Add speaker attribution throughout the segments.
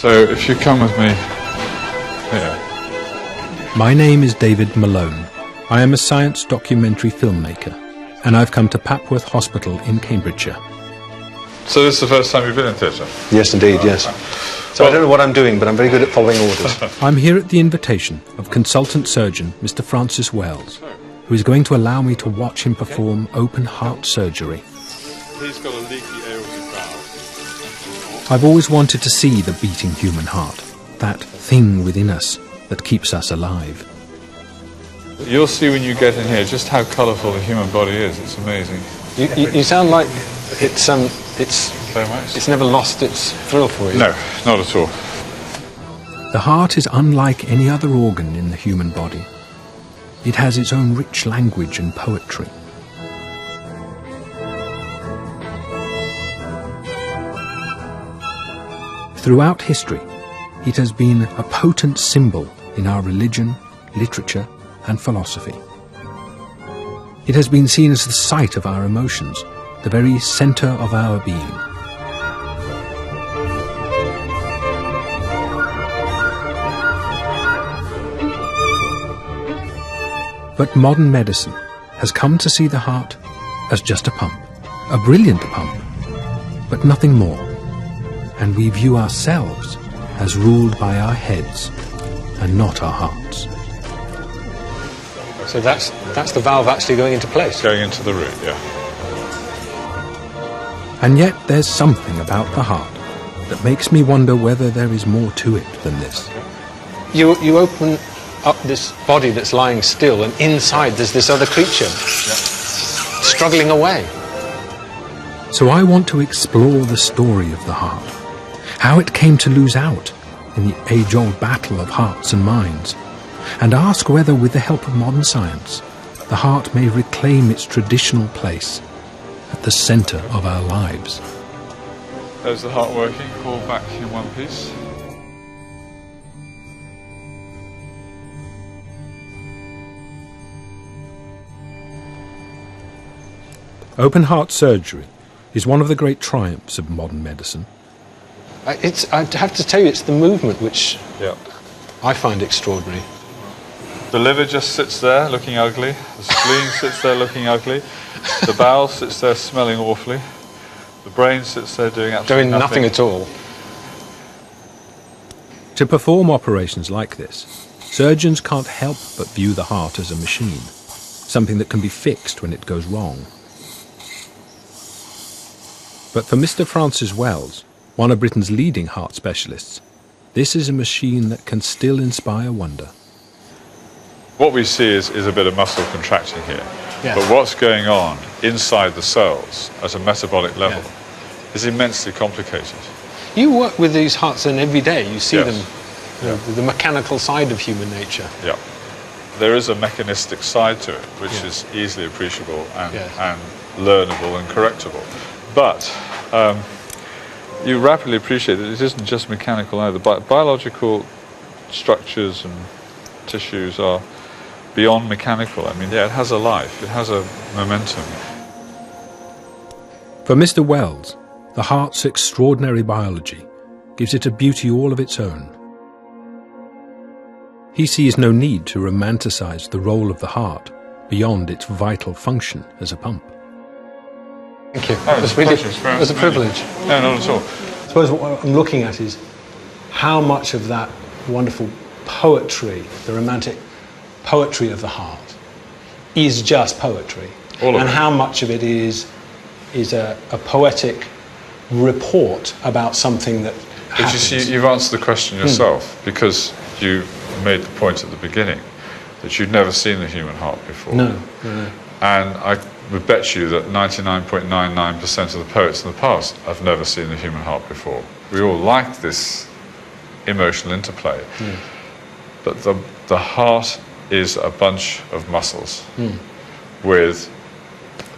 Speaker 1: So if you come with me here.
Speaker 2: My name is David Malone. I am a science documentary filmmaker, and I've come to Papworth Hospital in Cambridgeshire.
Speaker 1: So this is the first time you've been in theatre?
Speaker 3: Yes, indeed, yes. So I don't know what I'm doing, but I'm very good at following orders.
Speaker 2: I'm here at the invitation of consultant surgeon Mr. Francis Wells, who is going to allow me to watch him perform open heart surgery.
Speaker 1: He's got a leaky aortic valve.
Speaker 2: I've always wanted to see the beating human heart, that thing within us that keeps us alive.
Speaker 1: You'll see when you get in here just how colourful the human body is. It's amazing.
Speaker 3: You sound like it's
Speaker 1: Very much.
Speaker 3: it's never lost its thrill for you.
Speaker 1: No, not at all.
Speaker 2: The heart is unlike any other organ in the human body. It has its own rich language and poetry. Throughout history, it has been a potent symbol in our religion, literature, and philosophy. It has been seen as the site of our emotions, the very centre of our being. But modern medicine has come to see the heart as just a pump, a brilliant pump, but nothing more. And we view ourselves as ruled by our heads and not our hearts.
Speaker 3: So that's the valve actually going into place?
Speaker 1: Going into the root, yeah.
Speaker 2: And yet there's something about the heart that makes me wonder whether there is more to it than this.
Speaker 3: You open up this body that's lying still, and inside there's this other creature struggling away.
Speaker 2: So I want to explore the story of the heart, how it came to lose out in the age-old battle of hearts and minds, and ask whether, with the help of modern science, the heart may reclaim its traditional place at the centre of our lives.
Speaker 1: There's the heart working, all back in one piece.
Speaker 2: Open heart surgery is one of the great triumphs of modern medicine.
Speaker 3: I have to tell you, it's the movement which
Speaker 1: Yeah.
Speaker 3: I find extraordinary.
Speaker 1: The liver just sits there looking ugly. The spleen sits there looking ugly. The bowel sits there smelling awfully. The brain sits there doing absolutely
Speaker 3: Doing nothing at all.
Speaker 2: To perform operations like this, surgeons can't help but view the heart as a machine, something that can be fixed when it goes wrong. But for Mr. Francis Wells, one of Britain's leading heart specialists, this is a machine that can still inspire wonder.
Speaker 1: What we see is a bit of muscle contracting here.
Speaker 3: Yeah.
Speaker 1: But what's going on inside the cells at a metabolic level is immensely complicated.
Speaker 3: You work with these hearts and every day. You see
Speaker 1: Yes.
Speaker 3: them, you know, the mechanical side of human nature.
Speaker 1: Yeah. There is a mechanistic side to it, which
Speaker 3: Yeah.
Speaker 1: is easily appreciable and,
Speaker 3: Yes.
Speaker 1: and learnable and correctable. But you rapidly appreciate that it isn't just mechanical either. Biological structures and tissues are beyond mechanical. I mean, yeah, it has a life, it has a momentum.
Speaker 2: For Mr. Wells, the heart's extraordinary biology gives it a beauty all of its own. He sees no need to romanticize the role of the heart beyond its vital function as a pump.
Speaker 3: Thank you.
Speaker 1: Oh,
Speaker 3: It was
Speaker 1: it was
Speaker 3: a privilege.
Speaker 1: No, not at all.
Speaker 3: I suppose what I'm looking at is how much of that wonderful poetry, the romantic poetry of the heart, is just poetry.
Speaker 1: All of
Speaker 3: and
Speaker 1: it.
Speaker 3: how much of it is a poetic report about something that
Speaker 1: But you
Speaker 3: happens.
Speaker 1: see, you've answered the question yourself, because you made the point at the beginning that you'd never seen the human heart before.
Speaker 3: No.
Speaker 1: And I would bet you that 99.99% of the poets in the past have never seen the human heart before. We all like this emotional interplay. But the heart is a bunch of muscles with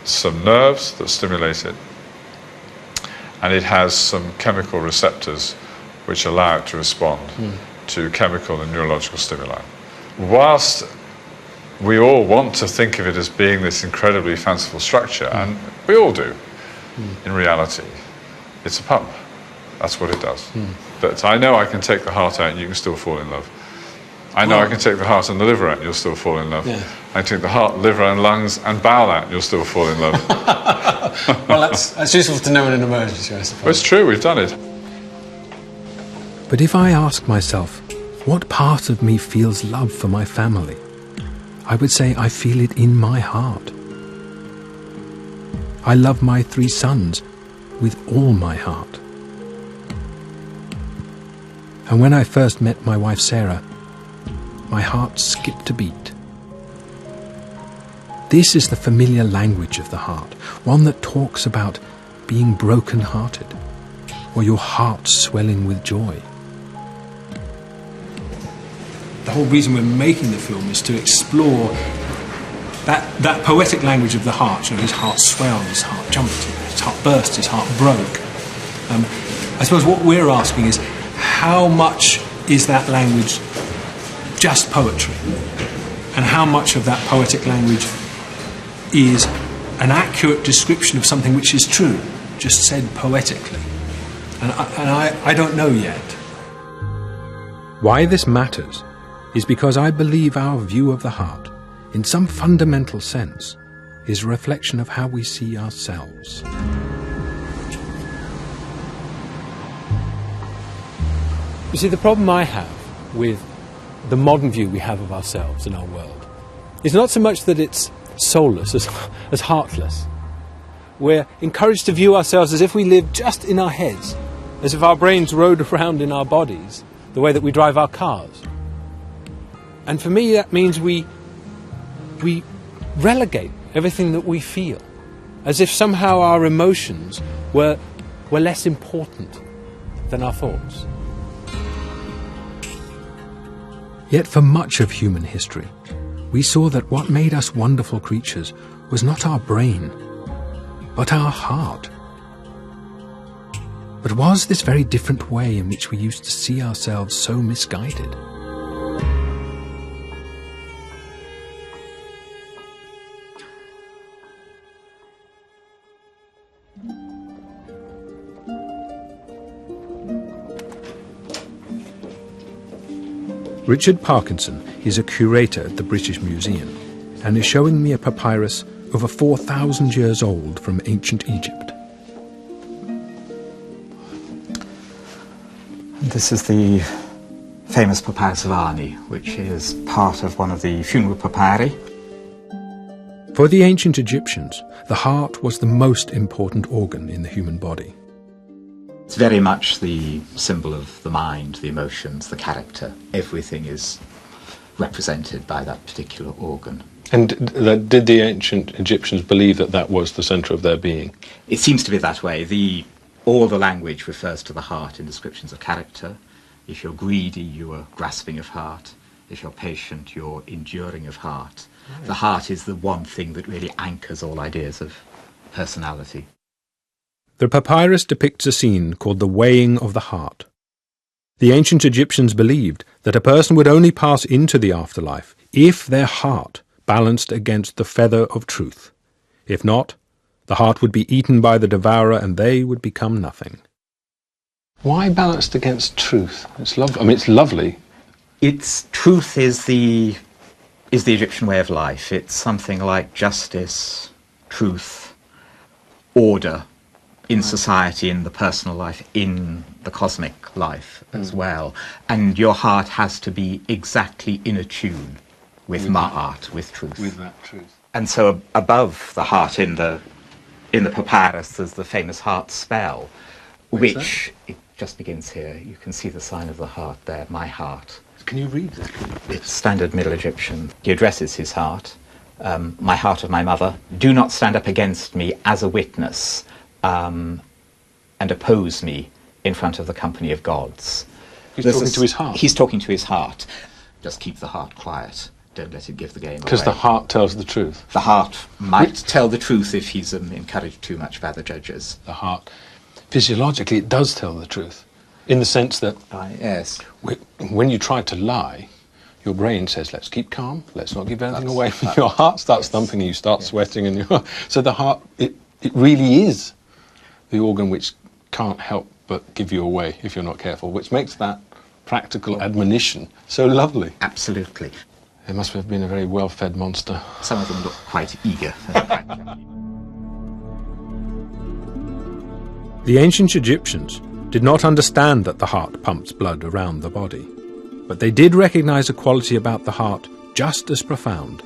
Speaker 1: some nerves that stimulate it, and it has some chemical receptors which allow it to respond to chemical and neurological stimuli. Whilst we all want to think of it as being this incredibly fanciful structure, and we all do, in reality, it's a pump. That's what it does. But I know I can take the heart out and you can still fall in love. I know I can take the heart and the liver out and you'll still fall in love.
Speaker 3: Yeah.
Speaker 1: I can take the heart, liver and lungs and bowel out and you'll still fall in love.
Speaker 3: Well, that's useful to know in an emergency, I suppose.
Speaker 1: Well, it's true, we've done it.
Speaker 2: But if I ask myself, what part of me feels love for my family, I would say I feel it in my heart. I love my 3 sons with all my heart. And when I first met my wife Sarah, my heart skipped a beat. This is the familiar language of the heart, one that talks about being broken-hearted, or your heart swelling with joy. The whole reason we're making the film is to explore that poetic language of the heart. You know, his heart swelled, his heart jumped, his heart burst, his heart broke. I suppose what we're asking is, how much is that language just poetry? And how much of that poetic language is an accurate description of something which is true, just said poetically? And I don't know yet. Why this matters is because I believe our view of the heart, in some fundamental sense, is a reflection of how we see ourselves. You see, the problem I have with the modern view we have of ourselves and our world is not so much that it's soulless as heartless. We're encouraged to view ourselves as if we live just in our heads, as if our brains rode around in our bodies the way that we drive our cars. And for me, that means we relegate everything that we feel, as if somehow our emotions were less important than our thoughts. Yet for much of human history, we saw that what made us wonderful creatures was not our brain, but our heart. But was this very different way in which we used to see ourselves so misguided? Richard Parkinson is a curator at the British Museum and is showing me a papyrus over 4,000 years old from ancient Egypt.
Speaker 4: This is the famous Papyrus of Ani, which is part of one of the funeral papyri.
Speaker 2: For the ancient Egyptians, the heart was the most important organ in the human body.
Speaker 4: It's very much the symbol of the mind, the emotions, the character. Everything is represented by that particular organ.
Speaker 5: And did the ancient Egyptians believe that that was the centre of their being?
Speaker 4: It seems to be that way. All the language refers to the heart in descriptions of character. If you're greedy, you are grasping of heart. If you're patient, you're enduring of heart. Right. The heart is the one thing that really anchors all ideas of personality.
Speaker 2: The papyrus depicts a scene called the weighing of the heart. The ancient Egyptians believed that a person would only pass into the afterlife if their heart balanced against the feather of truth. If not, the heart would be eaten by the devourer and they would become nothing.
Speaker 5: Why balanced against truth? It's lovely. I mean, it's lovely.
Speaker 4: Truth is the Egyptian way of life. It's something like justice, truth, order in society, in the personal life, in the cosmic life as well. And your heart has to be exactly in a tune with ma'at, with truth.
Speaker 5: With that truth.
Speaker 4: And so above the heart in the papyrus, there's the famous heart spell, which it just begins here. You can see the sign of the heart there, my heart.
Speaker 5: Can you read that?
Speaker 4: It's standard Middle Egyptian. He addresses his heart. My heart of my mother, do not stand up against me as a witness and oppose me in front of the company of gods.
Speaker 5: He's talking to his heart?
Speaker 4: He's talking to his heart. Just keep the heart quiet. Don't let it give the game away.
Speaker 5: Because the heart tells the truth.
Speaker 4: The heart might tell the truth if he's encouraged too much by the judges.
Speaker 5: The heart, physiologically, it does tell the truth. In the sense that
Speaker 4: yes,
Speaker 5: when you try to lie, your brain says, let's keep calm, let's not give anything away. Your heart starts thumping and you start sweating. So the heart, it really is the organ which can't help but give you away if you're not careful, which makes that practical admonition so lovely.
Speaker 4: Absolutely.
Speaker 5: It must have been a very well-fed monster.
Speaker 4: Some of them look quite eager.
Speaker 2: The ancient Egyptians did not understand that the heart pumps blood around the body, but they did recognize a quality about the heart just as profound.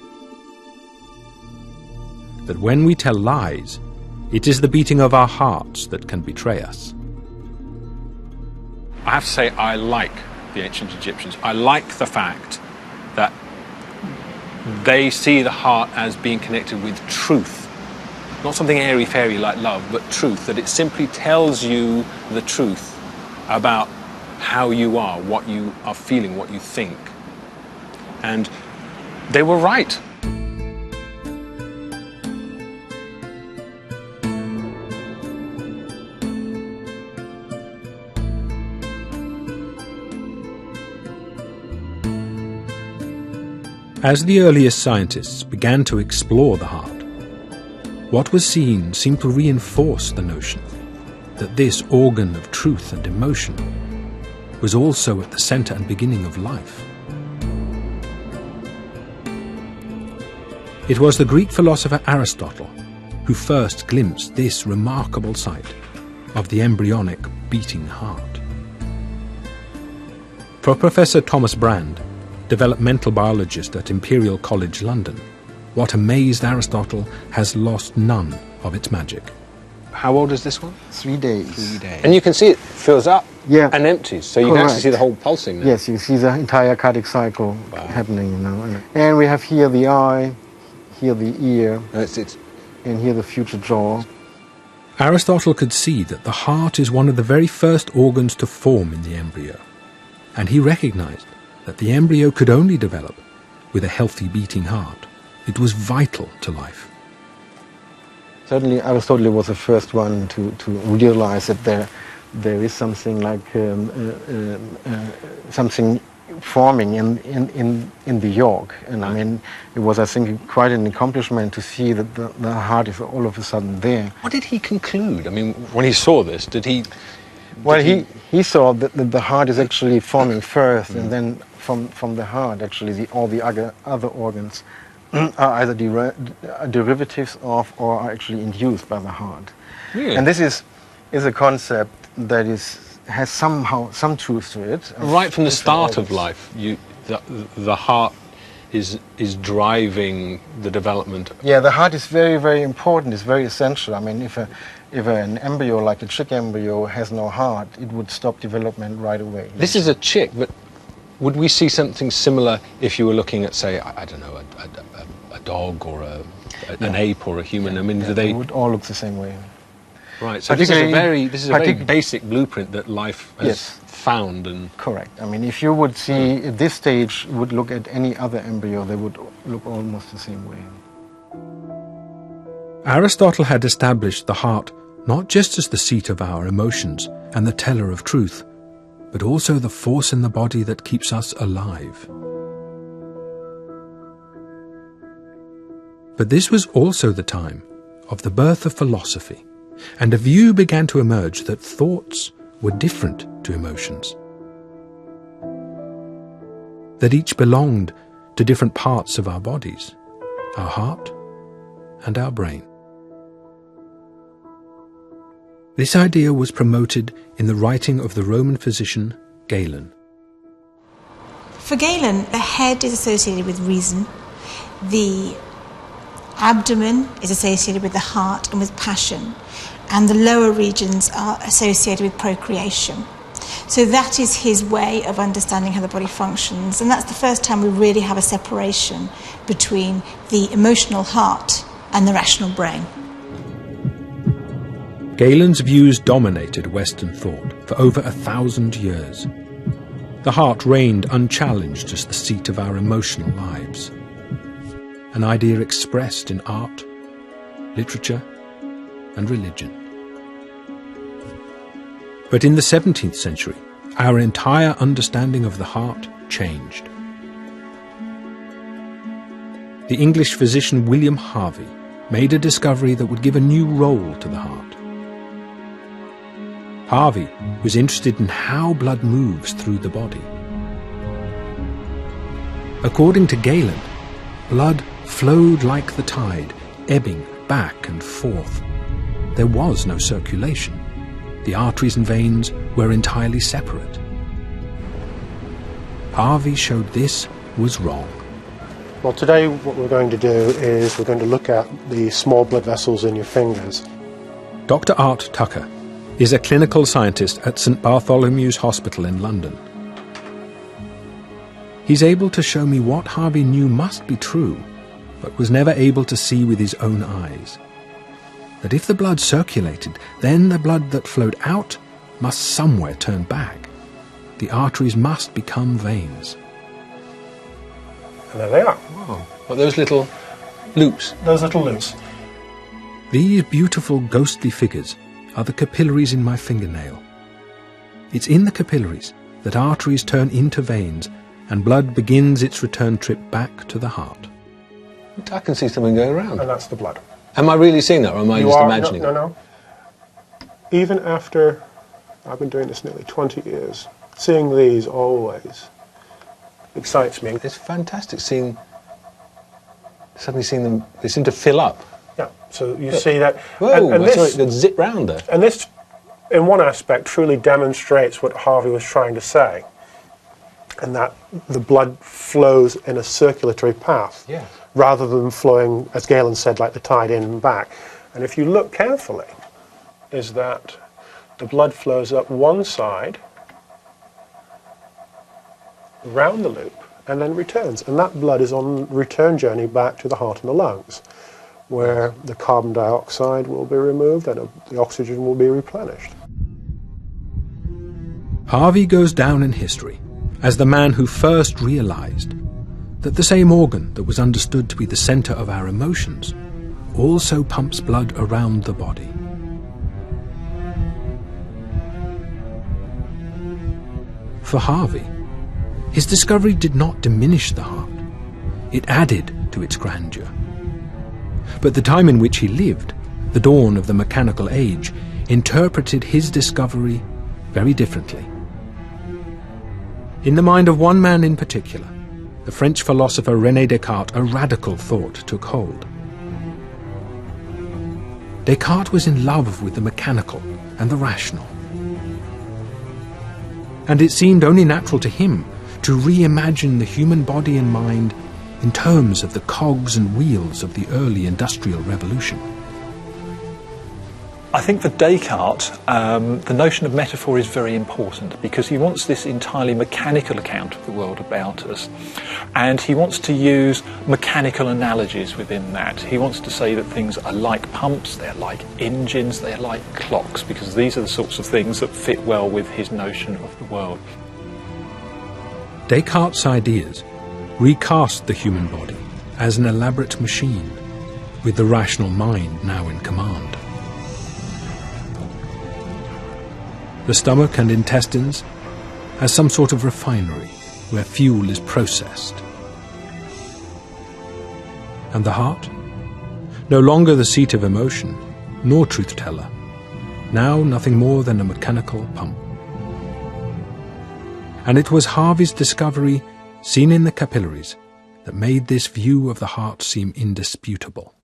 Speaker 2: That when we tell lies, it is the beating of our hearts that can betray us.
Speaker 5: I have to say, I like the ancient Egyptians. I like the fact that they see the heart as being connected with truth. Not something airy-fairy like love, but truth, that it simply tells you the truth about how you are, what you are feeling, what you think. And they were right.
Speaker 2: As the earliest scientists began to explore the heart, what was seen seemed to reinforce the notion that this organ of truth and emotion was also at the center and beginning of life. It was the Greek philosopher Aristotle who first glimpsed this remarkable sight of the embryonic beating heart. For Professor Thomas Brand, developmental biologist at Imperial College London, what amazed Aristotle has lost none of its magic.
Speaker 5: How old is this one?
Speaker 6: 3 days.
Speaker 5: 3 days. And you can see it fills up
Speaker 6: Yeah.
Speaker 5: and empties, so you can actually see the whole pulsing now.
Speaker 6: Yes, you see the entire cardiac cycle happening, you know. And we have here the eye, here the ear, and here the future jaw.
Speaker 2: Aristotle could see that the heart is one of the very first organs to form in the embryo, and he recognized that the embryo could only develop with a healthy beating heart. It was vital to life.
Speaker 6: Certainly Aristotle was the first one to realize that there is something like something forming in the yolk. And I mean, it was, I think, quite an accomplishment to see that the heart is all of a sudden there.
Speaker 5: What did he conclude? I mean, when he saw this, did he...
Speaker 6: Well, he saw that the heart is actually forming first, and then from the heart, actually, all the other organs are either derivatives of or are actually induced by the heart.
Speaker 5: Really?
Speaker 6: And this is a concept that has somehow some truth to it.
Speaker 5: Right from the start of life, the heart is driving the development.
Speaker 6: Yeah, the heart is very, very important. It's very essential. I mean, if an embryo like a chick embryo has no heart, it would stop development right away.
Speaker 5: This is a chick, but would we see something similar if you were looking at, say, I don't know, a dog or an ape or a human? I mean, do
Speaker 6: they would all look the same way.
Speaker 5: Right. So this is a very basic blueprint that life has found. And
Speaker 6: correct. I mean, if you would see at this stage, would look at any other embryo, they would look almost the same way.
Speaker 2: Aristotle had established the heart not just as the seat of our emotions and the teller of truth, but also the force in the body that keeps us alive. But this was also the time of the birth of philosophy, and a view began to emerge that thoughts were different to emotions, that each belonged to different parts of our bodies, our heart and our brain. This idea was promoted in the writing of the Roman physician Galen.
Speaker 7: For Galen, the head is associated with reason, the abdomen is associated with the heart and with passion, and the lower regions are associated with procreation. So that is his way of understanding how the body functions, and that's the first time we really have a separation between the emotional heart and the rational brain.
Speaker 2: Galen's views dominated Western thought for over 1,000 years. The heart reigned unchallenged as the seat of our emotional lives, an idea expressed in art, literature, and religion. But in the 17th century, our entire understanding of the heart changed. The English physician William Harvey made a discovery that would give a new role to the heart. Harvey was interested in how blood moves through the body. According to Galen, blood flowed like the tide, ebbing back and forth. There was no circulation. The arteries and veins were entirely separate. Harvey showed this was wrong.
Speaker 8: Well, today what we're going to do is we're going to look at the small blood vessels in your fingers.
Speaker 2: Dr. Art Tucker is a clinical scientist at St. Bartholomew's Hospital in London. He's able to show me what Harvey knew must be true, but was never able to see with his own eyes. That if the blood circulated, then the blood that flowed out must somewhere turn back. The arteries must become veins.
Speaker 8: And there they are.
Speaker 3: Wow. What, those little loops?
Speaker 8: Those little loops.
Speaker 2: These beautiful ghostly figures are the capillaries in my fingernail. It's in the capillaries that arteries turn into veins and blood begins its return trip back to the heart.
Speaker 3: I can see something going around.
Speaker 8: And that's the blood.
Speaker 3: Am I really seeing that, or am I just imagining it?
Speaker 8: No. Even after, I've been doing this nearly 20 years, seeing these always excites me.
Speaker 3: It's fantastic suddenly seeing them, they seem to fill up.
Speaker 8: Yeah, so you see that.
Speaker 3: Whoa,
Speaker 8: and
Speaker 3: I saw
Speaker 8: this,
Speaker 3: it zip round there.
Speaker 8: and this, in one aspect, truly demonstrates what Harvey was trying to say, and that the blood flows in a circulatory path,
Speaker 3: Yeah.
Speaker 8: rather than flowing, as Galen said, like the tide in and back. And if you look carefully, is that the blood flows up one side, round the loop, and then returns. And that blood is on return journey back to the heart and the lungs, where the carbon dioxide will be removed and the oxygen will be replenished.
Speaker 2: Harvey goes down in history as the man who first realized that the same organ that was understood to be the center of our emotions also pumps blood around the body. For Harvey, his discovery did not diminish the heart. It added to its grandeur. But the time in which he lived, the dawn of the mechanical age, interpreted his discovery very differently. In the mind of one man in particular, the French philosopher René Descartes, a radical thought took hold. Descartes was in love with the mechanical and the rational. And it seemed only natural to him to reimagine the human body and mind in terms of the cogs and wheels of the early industrial revolution.
Speaker 5: I think for Descartes, the notion of metaphor is very important because he wants this entirely mechanical account of the world about us, and he wants to use mechanical analogies within that. He wants to say that things are like pumps, they're like engines, they're like clocks, because these are the sorts of things that fit well with his notion of the world.
Speaker 2: Descartes' ideas recast the human body as an elaborate machine, with the rational mind now in command. The stomach and intestines as some sort of refinery where fuel is processed. And the heart? No longer the seat of emotion, nor truth-teller, now nothing more than a mechanical pump. And it was Harvey's discovery, seen in the capillaries, that made this view of the heart seem indisputable.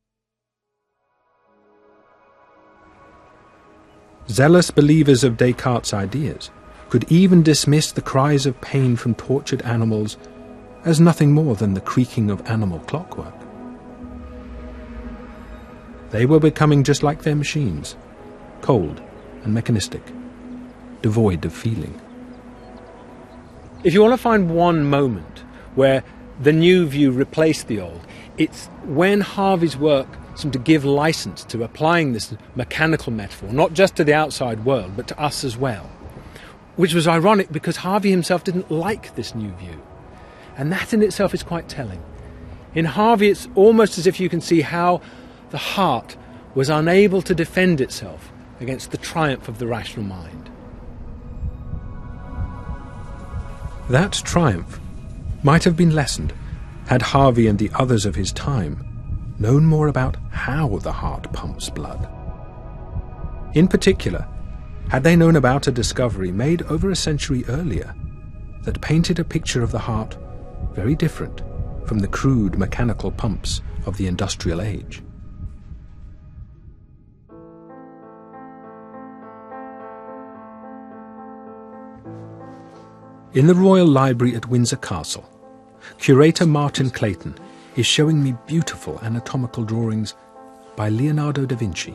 Speaker 2: Zealous believers of Descartes' ideas could even dismiss the cries of pain from tortured animals as nothing more than the creaking of animal clockwork. They were becoming just like their machines, cold and mechanistic, devoid of feeling. If you want to find one moment where the new view replaced the old, it's when Harvey's work seemed to give license to applying this mechanical metaphor, not just to the outside world, but to us as well. Which was ironic because Harvey himself didn't like this new view. And that in itself is quite telling. In Harvey, it's almost as if you can see how the heart was unable to defend itself against the triumph of the rational mind. That triumph might have been lessened had Harvey and the others of his time known more about how the heart pumps blood. In particular, Had they known about a discovery made over a century earlier that painted a picture of the heart very different from the crude mechanical pumps of the industrial age? In the Royal Library at Windsor Castle, curator Martin Clayton is showing me beautiful anatomical drawings by Leonardo da Vinci.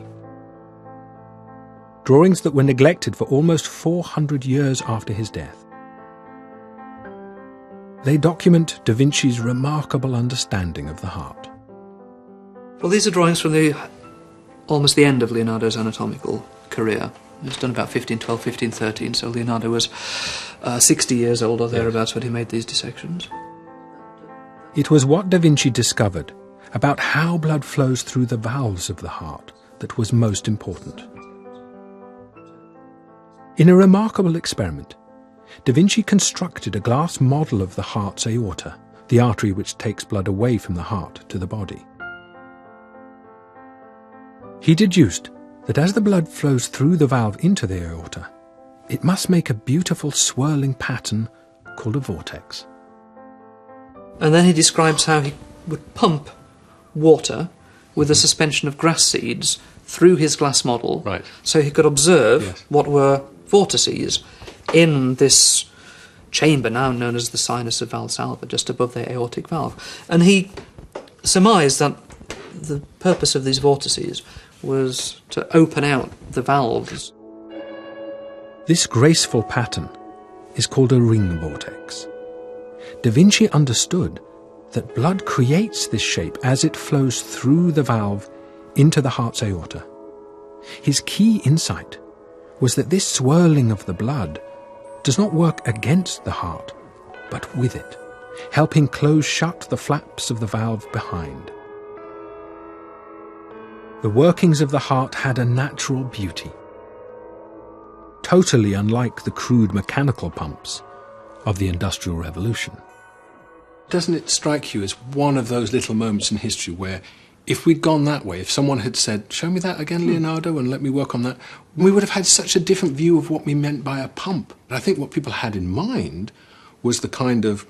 Speaker 2: Drawings that were neglected for almost 400 years after his death. They document da Vinci's remarkable understanding of the heart.
Speaker 9: Well, these are drawings from almost the end of Leonardo's anatomical career. It was done about 1512, 1513, so Leonardo was 60 years old or thereabouts when he made these dissections.
Speaker 2: It was what da Vinci discovered about how blood flows through the valves of the heart that was most important. In a remarkable experiment, da Vinci constructed a glass model of the heart's aorta, the artery which takes blood away from the heart to the body. He deduced that as the blood flows through the valve into the aorta, it must make a beautiful swirling pattern called a vortex.
Speaker 9: And then he describes how he would pump water with a suspension of grass seeds through his glass model,
Speaker 3: Right.
Speaker 9: so he could observe
Speaker 3: Yes.
Speaker 9: what were vortices in this chamber now known as the sinus of Valsalva, just above the aortic valve. And he surmised that the purpose of these vortices was to open out the valves.
Speaker 2: This graceful pattern is called a ring vortex. Da Vinci understood that blood creates this shape as it flows through the valve into the heart's aorta. His key insight was that this swirling of the blood does not work against the heart, but with it, helping close shut the flaps of the valve behind. The workings of the heart had a natural beauty, totally unlike the crude mechanical pumps of the Industrial Revolution.
Speaker 3: Doesn't it strike you as one of those little moments in history where if we'd gone that way, if someone had said, show me that again, Leonardo, and let me work on that, we would have had such a different view of what we meant by a pump. And I think what people had in mind was the kind of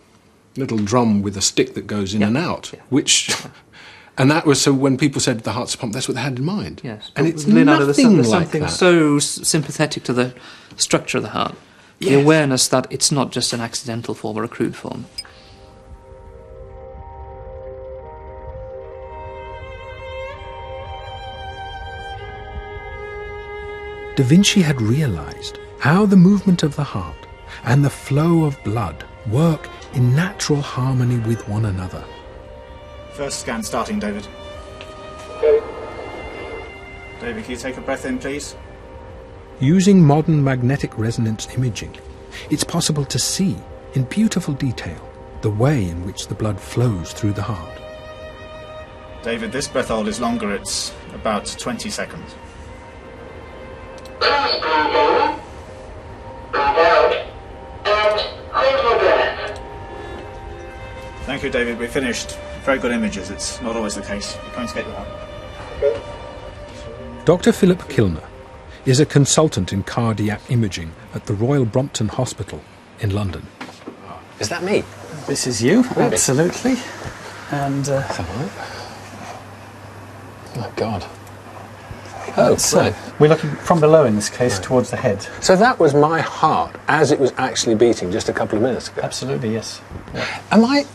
Speaker 3: little drum with a stick that goes in and out, which... And that was, so when people said the heart's a pump, that's what they had in mind.
Speaker 9: Yes,
Speaker 3: and it's
Speaker 9: Leonardo,
Speaker 3: nothing
Speaker 9: there's
Speaker 3: like
Speaker 9: something
Speaker 3: that.
Speaker 9: so sympathetic to the structure of the heart. The
Speaker 3: Yes.
Speaker 9: awareness that it's not just an accidental form or a crude form.
Speaker 2: Da Vinci had realized how the movement of the heart and the flow of blood work in natural harmony with one another.
Speaker 10: First scan starting, David. David, can you take a breath in, please?
Speaker 2: Using modern magnetic resonance imaging, it's possible to see in beautiful detail the way in which the blood flows through the heart.
Speaker 10: David, this breath hold is longer. It's about 20 seconds.
Speaker 11: Please breathe in, breathe out, and hold your breath.
Speaker 10: Thank you, David. We're finished. Very good images. It's not always the case. We're going to get you out.
Speaker 2: Dr. Philip Kilmer is a consultant in cardiac imaging at the Royal Brompton Hospital in London.
Speaker 3: Is that me?
Speaker 12: This is you,
Speaker 3: Really?
Speaker 12: absolutely. And
Speaker 3: Oh, God. Oh,
Speaker 12: so we're looking from below in this case towards the head.
Speaker 3: So that was my heart as it was actually beating just a couple of minutes ago.
Speaker 12: Absolutely, yes. Yeah.
Speaker 3: Am I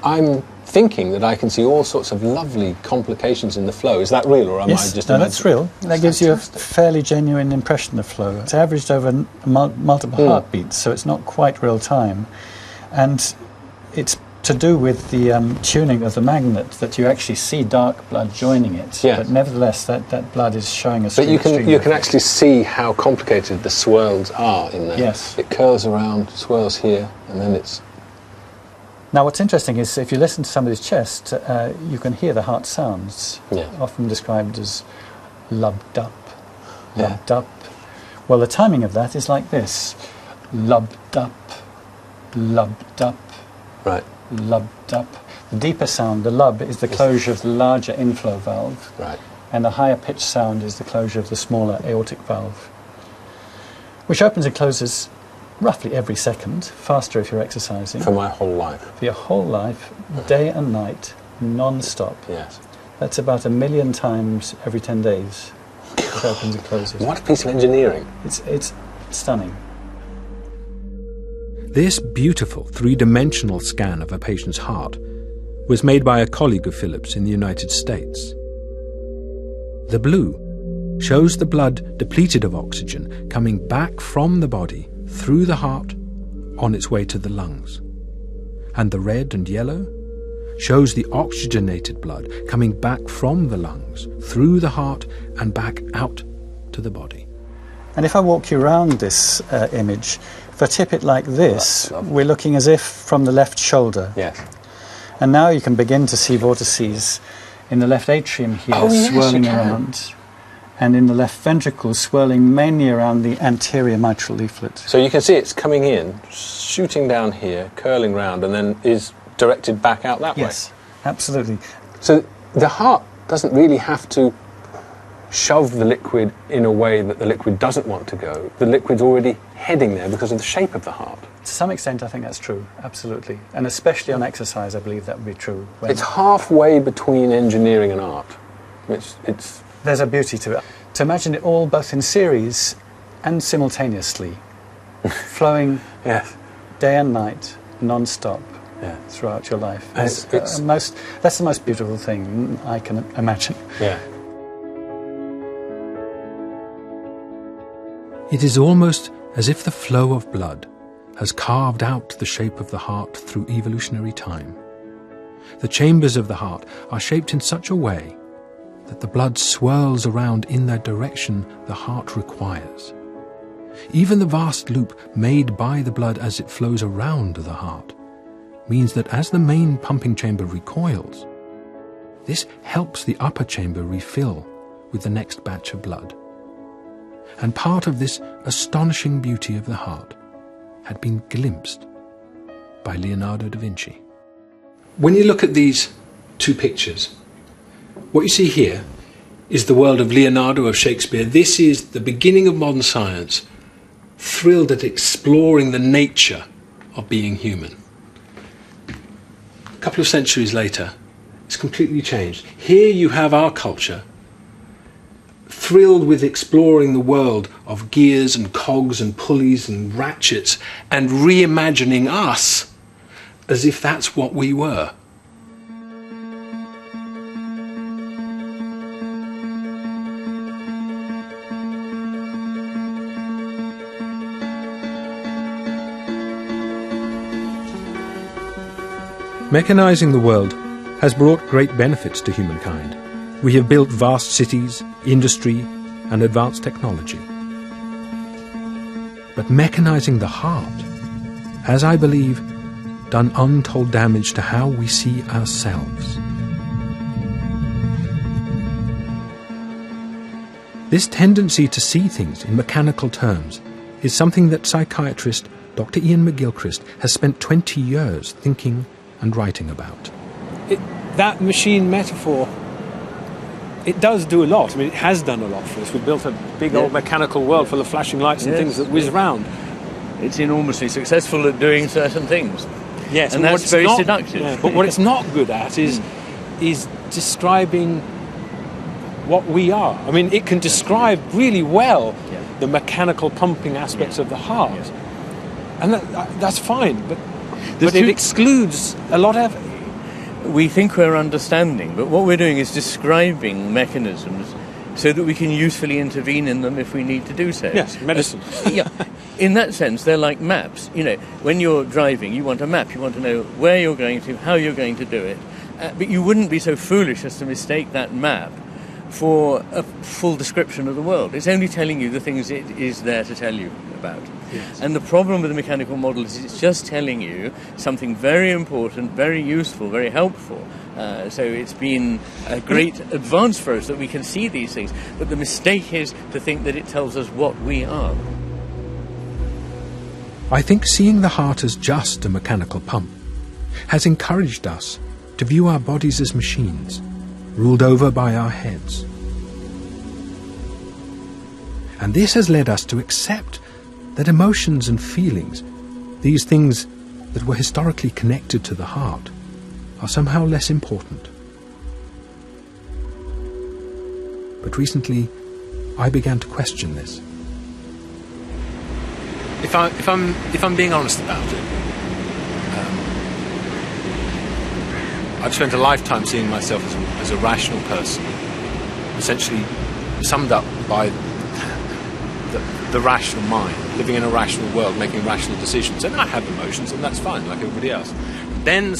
Speaker 3: I'm thinking that I can see all sorts of lovely complications in the flow. Is that real, or am I just
Speaker 12: no,
Speaker 3: imagining?
Speaker 12: that's real. That gives you a fairly genuine impression of flow. It's averaged over multiple heartbeats, so it's not quite real time. And it's to do with the tuning of the magnet that you actually see dark blood joining it.
Speaker 3: Yes.
Speaker 12: But nevertheless, that blood is showing a
Speaker 3: But you
Speaker 12: stream
Speaker 3: can
Speaker 12: of it.
Speaker 3: actually see how complicated the swirls are in there.
Speaker 12: Yes.
Speaker 3: It curls around, swirls here, and then it's...
Speaker 12: Now, what's interesting is if you listen to somebody's chest, you can hear the heart sounds, often described as lub-dup, lub-dup. Well, the timing of that is like this: lub-dup, lub-dup,
Speaker 3: right,
Speaker 12: lub-dup. The deeper sound, the lub, is the closure of the larger inflow valve,
Speaker 3: right,
Speaker 12: and the higher pitched sound is the closure of the smaller aortic valve. which opens and closes roughly every second, faster if you're exercising.
Speaker 13: For my whole life?
Speaker 12: For your whole life, day and night, non-stop.
Speaker 13: Yes.
Speaker 12: That's about 1 million times every 10 days. It opens and closes.
Speaker 13: What a piece of engineering.
Speaker 12: It's stunning.
Speaker 2: This beautiful three-dimensional scan of a patient's heart was made by a colleague of Philip's in the United States. The blue shows the blood depleted of oxygen coming back from the body through the heart on its way to the lungs. And the red and yellow shows the oxygenated blood coming back from the lungs through the heart and back out to the body.
Speaker 12: And if I walk you around this image, if I tip it like this, we're looking as if from the left shoulder.
Speaker 13: Yes.
Speaker 12: And now you can begin to see vortices in the left atrium here, swirling around, and in the left ventricle, swirling mainly around the anterior mitral leaflet.
Speaker 13: So you can see it's coming in, shooting down here, curling round, and then is directed back out that way.
Speaker 12: Yes, absolutely.
Speaker 13: So the heart doesn't really have to shove the liquid in a way that the liquid doesn't want to go. The liquid's already heading there because of the shape of the heart.
Speaker 12: To some extent, I think that's true, absolutely. And especially on exercise, I believe that would be true.
Speaker 13: It's halfway between engineering and art.
Speaker 12: There's a beauty to it. To imagine it all both in series and simultaneously, flowing day and night, non-stop, throughout your life. That's the most beautiful thing I can imagine.
Speaker 13: Yeah.
Speaker 2: It is almost as if the flow of blood has carved out the shape of the heart through evolutionary time. The chambers of the heart are shaped in such a way that the blood swirls around in the direction the heart requires. Even the vast loop made by the blood as it flows around the heart means that as the main pumping chamber recoils, this helps the upper chamber refill with the next batch of blood. And part of this astonishing beauty of the heart had been glimpsed by Leonardo da Vinci.
Speaker 3: When you look at these two pictures, what you see here is the world of Leonardo, of Shakespeare. This is the beginning of modern science, thrilled at exploring the nature of being human. A couple of centuries later, it's completely changed. Here you have our culture, thrilled with exploring the world of gears and cogs and pulleys and ratchets and reimagining us as if that's what we were.
Speaker 2: Mechanizing the world has brought great benefits to humankind. We have built vast cities, industry, and advanced technology. But mechanizing the heart has, I believe, done untold damage to how we see ourselves. This tendency to see things in mechanical terms is something that psychiatrist Dr. Ian McGilchrist has spent 20 years thinking and writing about.
Speaker 5: That machine metaphor, it does do a lot. I mean, it has done a lot for us. We've built a big old mechanical world full of flashing lights and things that whiz round.
Speaker 14: It's enormously successful at doing certain things.
Speaker 5: Yes,
Speaker 14: and that's very seductive.
Speaker 5: Yeah, but what it's not good at is describing what we are. I mean, it can describe really well the mechanical pumping aspects of the heart, and that's fine. But it excludes a lot of.
Speaker 14: We think we're understanding, but what we're doing is describing mechanisms so that we can usefully intervene in them if we need to do so.
Speaker 5: Yes, medicine.
Speaker 14: In that sense, they're like maps. You know, when you're driving, you want a map. You want to know where you're going to, how you're going to do it. But you wouldn't be so foolish as to mistake that map for a full description of the world. It's only telling you the things it is there to tell you about.
Speaker 5: Yes.
Speaker 14: And the problem with the mechanical model is it's just telling you something very important, very useful, very helpful. So it's been a great advance for us that we can see these things. But the mistake is to think that it tells us what we are.
Speaker 2: I think seeing the heart as just a mechanical pump has encouraged us to view our bodies as machines, ruled over by our heads. And this has led us to accept that emotions and feelings, these things that were historically connected to the heart, are somehow less important. But recently, I began to question this.
Speaker 3: If I'm being honest about it, I've spent a lifetime seeing myself as a rational person, essentially summed up by the rational mind, living in a rational world, making rational decisions. And I have emotions, and that's fine, like everybody else. Then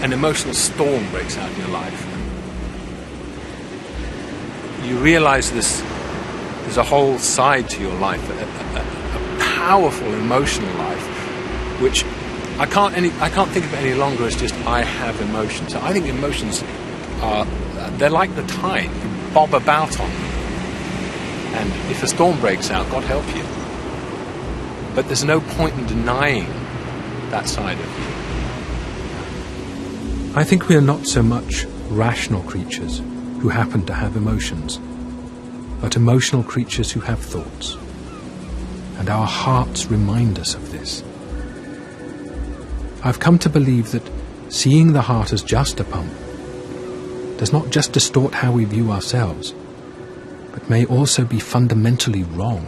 Speaker 3: an emotional storm breaks out in your life. You realise there's a whole side to your life, a powerful emotional life, which I can't think of it any longer as just I have emotions. I think emotions they're like the tide. You bob about on them. And if a storm breaks out, God help you. But there's no point in denying that side of you.
Speaker 2: I think we are not so much rational creatures who happen to have emotions, but emotional creatures who have thoughts. And our hearts remind us of this. I've come to believe that seeing the heart as just a pump does not just distort how we view ourselves, but may also be fundamentally wrong.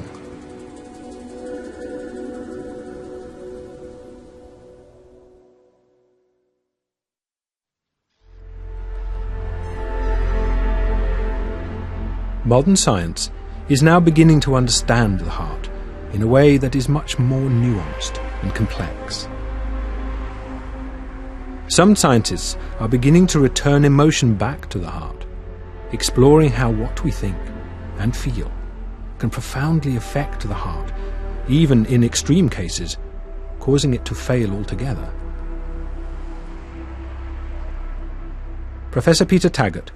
Speaker 2: Modern science is now beginning to understand the heart in a way that is much more nuanced and complex. Some scientists are beginning to return emotion back to the heart, exploring how what we think and feel can profoundly affect the heart, even in extreme cases, causing it to fail altogether. Professor Peter Taggart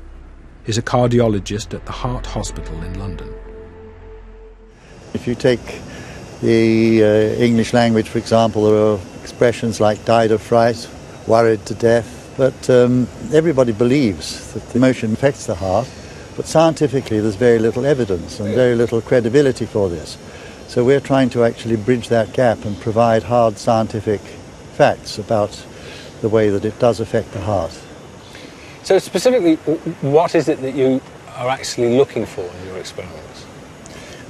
Speaker 2: is a cardiologist at the Heart Hospital in London.
Speaker 15: If you take the English language, for example, there are expressions like died of fright, worried to death, but everybody believes that the emotion affects the heart, but scientifically there's very little evidence and very little credibility for this. So we're trying to actually bridge that gap and provide hard scientific facts about the way that it does affect the heart.
Speaker 13: So specifically, what is it that you are actually looking for in your experiments?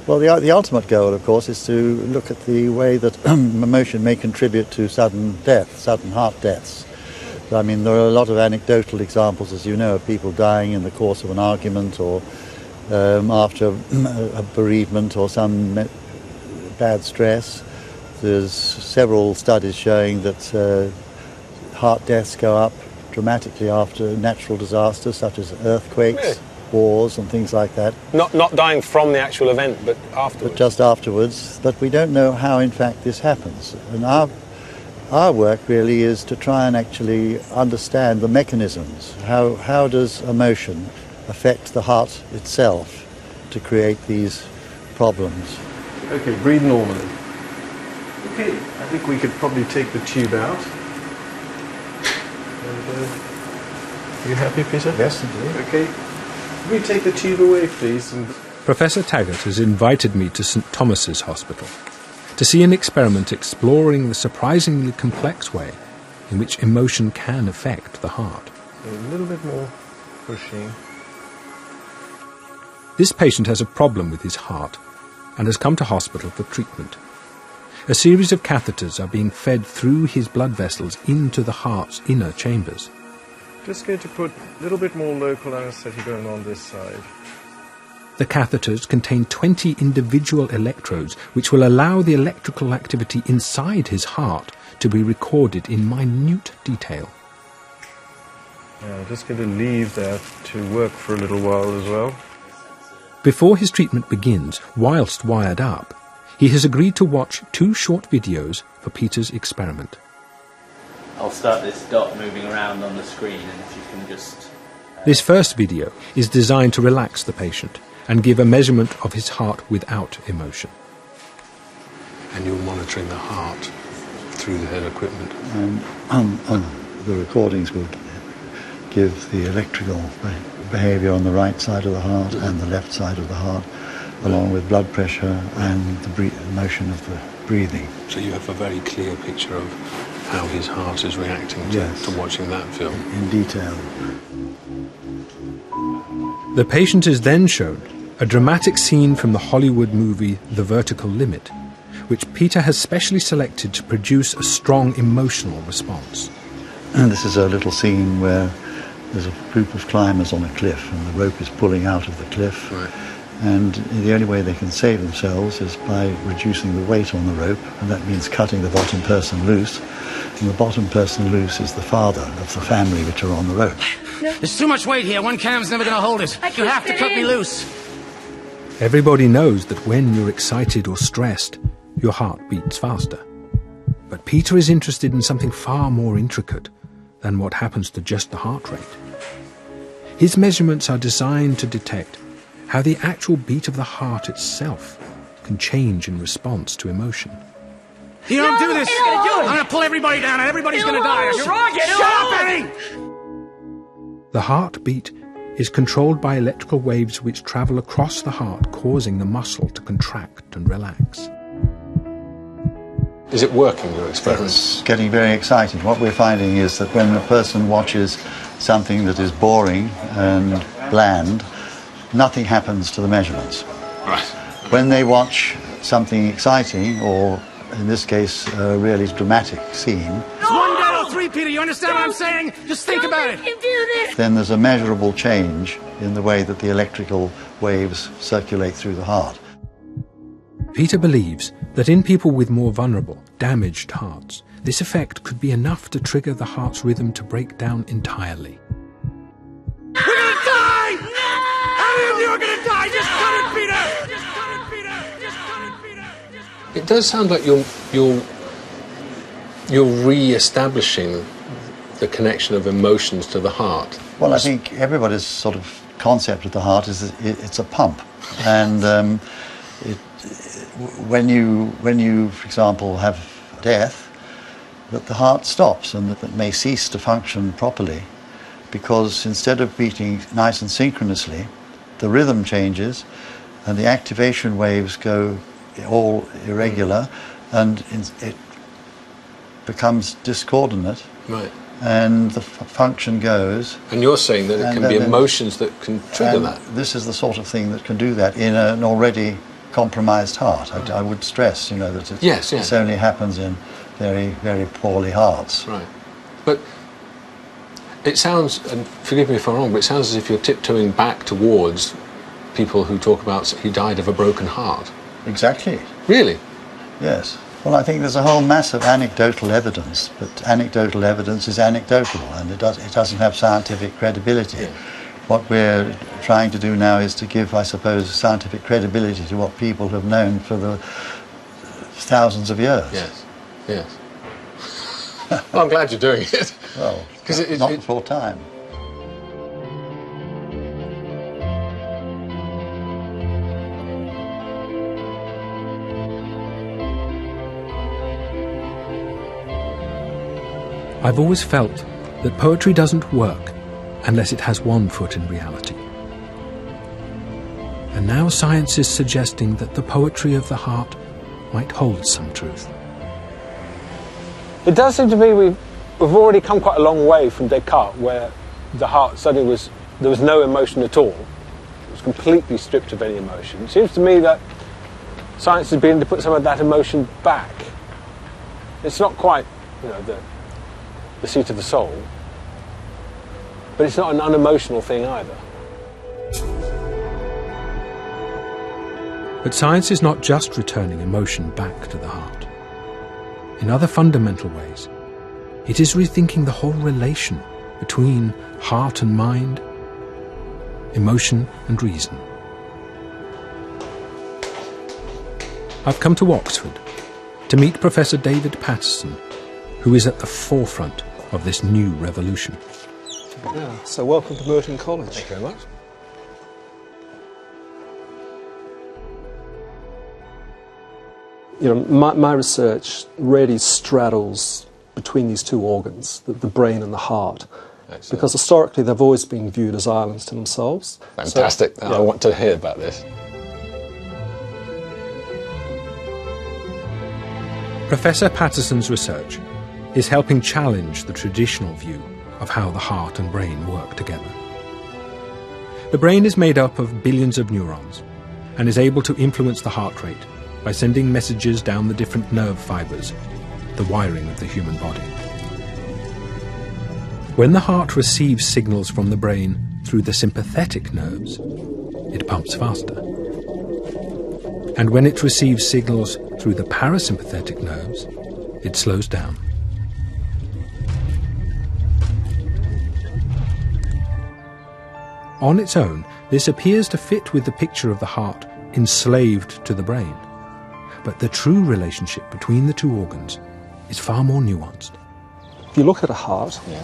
Speaker 15: Well, the ultimate goal, of course, is to look at the way that emotion may contribute to sudden death, sudden heart deaths. I mean, there are a lot of anecdotal examples, as you know, of people dying in the course of an argument or after a bereavement or some bad stress. There's several studies showing that heart deaths go up dramatically after natural disasters such as earthquakes, really? Wars and things like that.
Speaker 13: Not dying from the actual event, but afterwards?
Speaker 15: But just afterwards. But we don't know how, in fact, this happens. And our work really is to try and actually understand the mechanisms. How does emotion affect the heart itself to create these problems?
Speaker 8: Okay, breathe normally. Okay, I think we could probably take the tube out. And, are you happy, Peter?
Speaker 15: Yes, indeed.
Speaker 8: Okay. Can we take the tube away, please? And
Speaker 2: Professor Taggart has invited me to St Thomas's Hospital to see an experiment exploring the surprisingly complex way in which emotion can affect the heart.
Speaker 8: a little bit more pushing.
Speaker 2: This patient has a problem with his heart and has come to hospital for treatment. A series of catheters are being fed through his blood vessels into the heart's inner chambers.
Speaker 8: Just going to put a little bit more local anesthetic going on this side.
Speaker 2: The catheters contain 20 individual electrodes which will allow the electrical activity inside his heart to be recorded in minute detail.
Speaker 8: I'm just going to leave that to work for a little while as well.
Speaker 2: Before his treatment begins, whilst wired up, he has agreed to watch 2 short videos for Peter's experiment.
Speaker 16: I'll start this dot moving around on the screen, and if you can just...
Speaker 2: This first video is designed to relax the patient and give a measurement of his heart without emotion.
Speaker 3: And you're monitoring the heart through the head equipment.
Speaker 15: The recordings will give the electrical behaviour on the right side of the heart and the left side of the heart, along with blood pressure and the motion of the breathing.
Speaker 13: So you have a very clear picture of how his heart is reacting to watching that film.
Speaker 15: In detail.
Speaker 2: The patient is then shown a dramatic scene from the Hollywood movie The Vertical Limit, which Peter has specially selected to produce a strong emotional response.
Speaker 15: And this is a little scene where there's a group of climbers on a cliff and the rope is pulling out of the cliff.
Speaker 13: Right.
Speaker 15: And the only way they can save themselves is by reducing the weight on the rope, and that means cutting the bottom person loose. And the bottom person loose is the father of the family which are on the rope.
Speaker 17: There's too much weight here. One cam's never going to hold it. You have to cut me loose.
Speaker 2: Everybody knows that when you're excited or stressed, your heart beats faster. But Peter is interested in something far more intricate than what happens to just the heart rate. His measurements are designed to detect how the actual beat of the heart itself can change in response to emotion.
Speaker 17: You don't do this. I'm going to pull everybody down and everybody's going to die. Shut up, Eddie!
Speaker 2: The heartbeat is controlled by electrical waves which travel across the heart, causing the muscle to contract and relax.
Speaker 13: Is it working, your experiment?
Speaker 15: It's getting very exciting. What we're finding is that when a person watches something that is boring and bland, nothing happens to the measurements.
Speaker 13: Right.
Speaker 15: When they watch something exciting, or in this case, a really dramatic scene,
Speaker 17: It's one dead or three, Peter. You understand what I'm saying? Just think about it.
Speaker 15: then there's a measurable change in the way that the electrical waves circulate through the heart.
Speaker 2: Peter believes that in people with more vulnerable, damaged hearts, this effect could be enough to trigger the heart's rhythm to break down entirely.
Speaker 17: We're going to die! How many of you are going to die? Just cut it, Peter! Just cut it, Peter! Just cut it, Peter!
Speaker 13: It does sound like you're re-establishing the connection of emotions to the heart.
Speaker 15: Well, I think everybody's sort of concept of the heart is that it's a pump, and when you, for example, have death, that the heart stops and that it may cease to function properly, because instead of beating nice and synchronously, the rhythm changes and the activation waves go all irregular, and it becomes discordant.
Speaker 13: Right.
Speaker 15: And the function goes.
Speaker 13: And you're saying that it can be emotions that can trigger that.
Speaker 15: This is the sort of thing that can do that in an already compromised heart. I would stress, that this only happens in very, very poorly hearts.
Speaker 13: Right. But it sounds, and forgive me if I'm wrong, but it sounds as if you're tiptoeing back towards people who talk about he died of a broken heart.
Speaker 15: Exactly.
Speaker 13: Really?
Speaker 15: Yes. Well, I think there's a whole mass of anecdotal evidence, but anecdotal evidence is anecdotal, and it doesn't have scientific credibility.
Speaker 13: Yeah.
Speaker 15: What we're trying to do now is to give, I suppose, scientific credibility to what people have known for the thousands of years.
Speaker 13: Yes, yes. Well, I'm glad you're doing it.
Speaker 15: Well, not before time.
Speaker 2: I've always felt that poetry doesn't work unless it has one foot in reality. And now science is suggesting that the poetry of the heart might hold some truth.
Speaker 13: It does seem to me we've already come quite a long way from Descartes, where the heart suddenly there was no emotion at all. It was completely stripped of any emotion. It seems to me that science is beginning to put some of that emotion back. It's not quite, the seat of the soul, but it's not an unemotional thing either.
Speaker 2: But science is not just returning emotion back to the heart. In other fundamental ways, it is rethinking the whole relation between heart and mind, emotion and reason. I've come to Oxford to meet Professor David Patterson, who is at the forefront of this new revolution.
Speaker 18: Yeah, so welcome to Merton College.
Speaker 13: Thank you very much.
Speaker 18: My research really straddles between these two organs, the brain and the heart.
Speaker 13: Excellent.
Speaker 18: Because historically they've always been viewed as islands to themselves.
Speaker 13: Fantastic.
Speaker 18: So,
Speaker 13: I want to hear about this.
Speaker 2: Professor Patterson's research is helping challenge the traditional view of how the heart and brain work together. The brain is made up of billions of neurons and is able to influence the heart rate by sending messages down the different nerve fibers, the wiring of the human body. When the heart receives signals from the brain through the sympathetic nerves, it pumps faster. And when it receives signals through the parasympathetic nerves, it slows down. On its own, this appears to fit with the picture of the heart enslaved to the brain. But the true relationship between the two organs is far more nuanced.
Speaker 18: If you look at a heart, and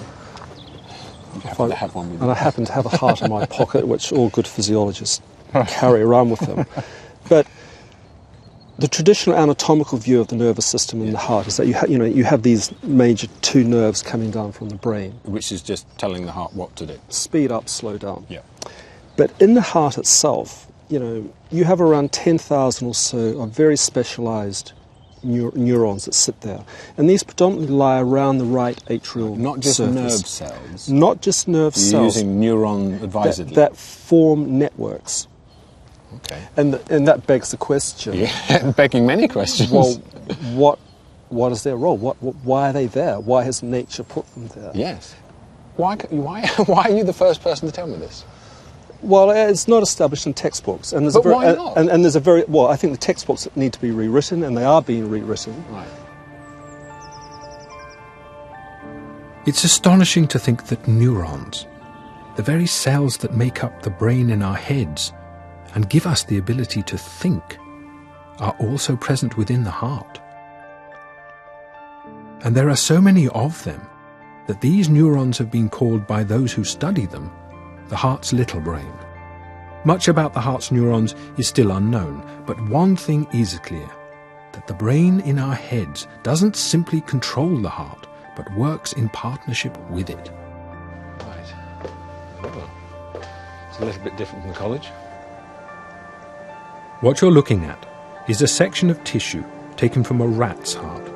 Speaker 18: I happen to have a heart in my pocket, which all good physiologists carry around with them. But the traditional anatomical view of the nervous system in the heart is that you have these major two nerves coming down from the brain,
Speaker 13: which is just telling the heart what to do.
Speaker 18: Speed up, slow down.
Speaker 13: Yeah.
Speaker 18: But in the heart itself, you have around 10,000 or so of very specialized neurons that sit there. And these predominantly lie around the right atrial
Speaker 13: Not just
Speaker 18: surface.
Speaker 13: nerve cells.
Speaker 18: Not just nerve
Speaker 13: You're
Speaker 18: cells.
Speaker 13: using neuron advisedly.
Speaker 18: That form networks.
Speaker 13: Okay.
Speaker 18: And that begs the question.
Speaker 13: Yeah, begging many questions.
Speaker 18: Well, what is their role? Why are they there? Why has nature put them there?
Speaker 13: Yes. Why are you the first person to tell me this?
Speaker 18: Well, it's not established in textbooks, and there's
Speaker 13: But why not?
Speaker 18: And there's a very I think the textbooks need to be rewritten, and they are being rewritten.
Speaker 13: Right.
Speaker 2: It's astonishing to think that neurons, the very cells that make up the brain in our heads and give us the ability to think, are also present within the heart. And there are so many of them that these neurons have been called by those who study them the heart's little brain. Much about the heart's neurons is still unknown, but one thing is clear, that the brain in our heads doesn't simply control the heart, but works in partnership with it.
Speaker 13: Right. Well, it's a little bit different from college.
Speaker 2: What you're looking at is a section of tissue taken from a rat's heart.